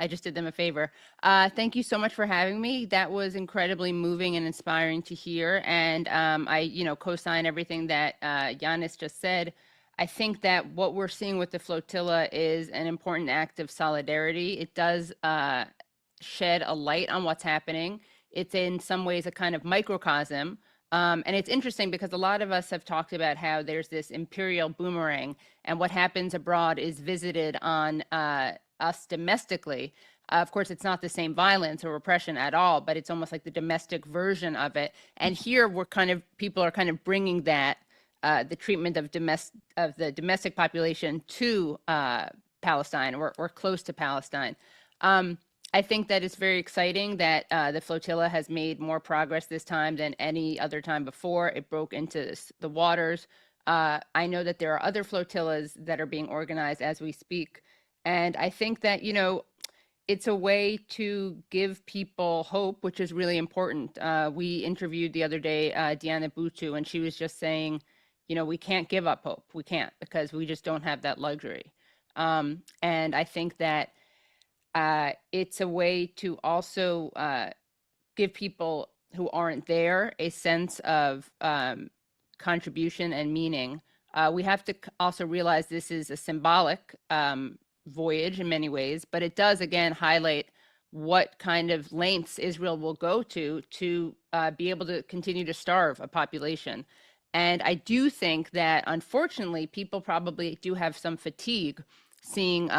I just did them a favor. Thank you so much for having me. That was incredibly moving and inspiring to hear. And I, co-sign everything that Giannis just said. I think that what we're seeing with the flotilla is an important act of solidarity. It does shed a light on what's happening. It's in some ways a kind of microcosm. And it's interesting because a lot of us have talked about how there's this imperial boomerang, and what happens abroad is visited on us domestically. Of course, it's not the same violence or repression at all, but it's almost like the domestic version of it. And here people are kind of bringing that, the treatment of the domestic population to Palestine or close to Palestine. I think that it's very exciting that the flotilla has made more progress this time than any other time before. It broke into the waters. I know that there are other flotillas that are being organized as we speak. And I think that, it's a way to give people hope, which is really important. We interviewed the other day Diana Butu, and she was just saying, we can't give up hope. We can't, because we just don't have that luxury. And I think that it's a way to also give people who aren't there a sense of contribution and meaning. We have to also realize this is a symbolic voyage in many ways, but it does again highlight what kind of lengths Israel will go to be able to continue to starve a population. And I do think that unfortunately people probably do have some fatigue seeing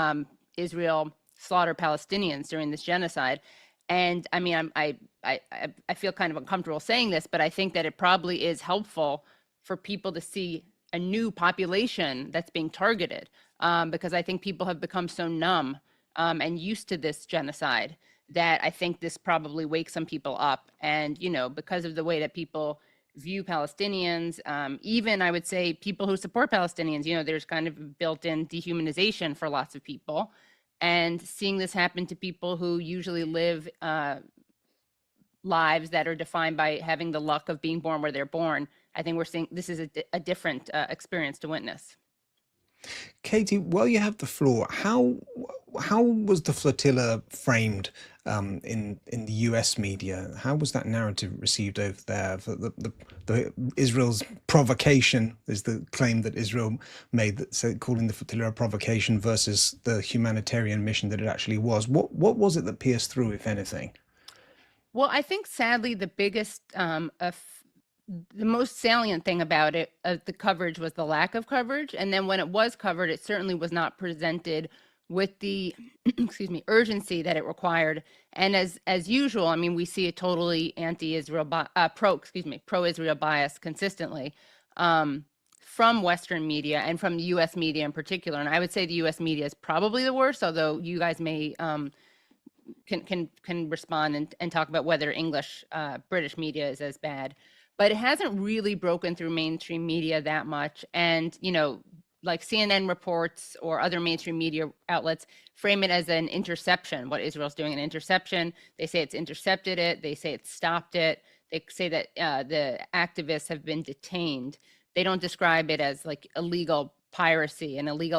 Israel slaughter Palestinians during this genocide. And I mean, I feel kind of uncomfortable saying this, but I think that it probably is helpful for people to see a new population that's being targeted, because I think people have become so numb and used to this genocide that I think this probably wakes some people up. And, because of the way that people view Palestinians, even I would say people who support Palestinians, there's kind of built-in dehumanization for lots of people. And seeing this happen to people who usually live lives that are defined by having the luck of being born where they're born, I think we're seeing this is a different experience to witness. Katie, while you have the floor, how was the flotilla framed in the US media? How was that narrative received over there? The Israel's provocation is the claim that Israel made, that calling the flotilla a provocation versus the humanitarian mission that it actually was. What was it that pierced through, if anything? Well, I think sadly the biggest, the most salient thing about it, the coverage, was the lack of coverage. And then when it was covered, it certainly was not presented with the, excuse me, urgency that it required. And as usual, I mean, we see a totally anti-Israel, pro-Israel bias consistently from Western media and from the U.S. media in particular. And I would say the U.S. media is probably the worst, although you guys may can respond and talk about whether English British media is as bad. But it hasn't really broken through mainstream media that much. And, like CNN reports or other mainstream media outlets frame it as an interception, what Israel's doing, an interception. They say it's intercepted it. They say it's stopped it. They say that the activists have been detained. They don't describe it as like illegal piracy and illegal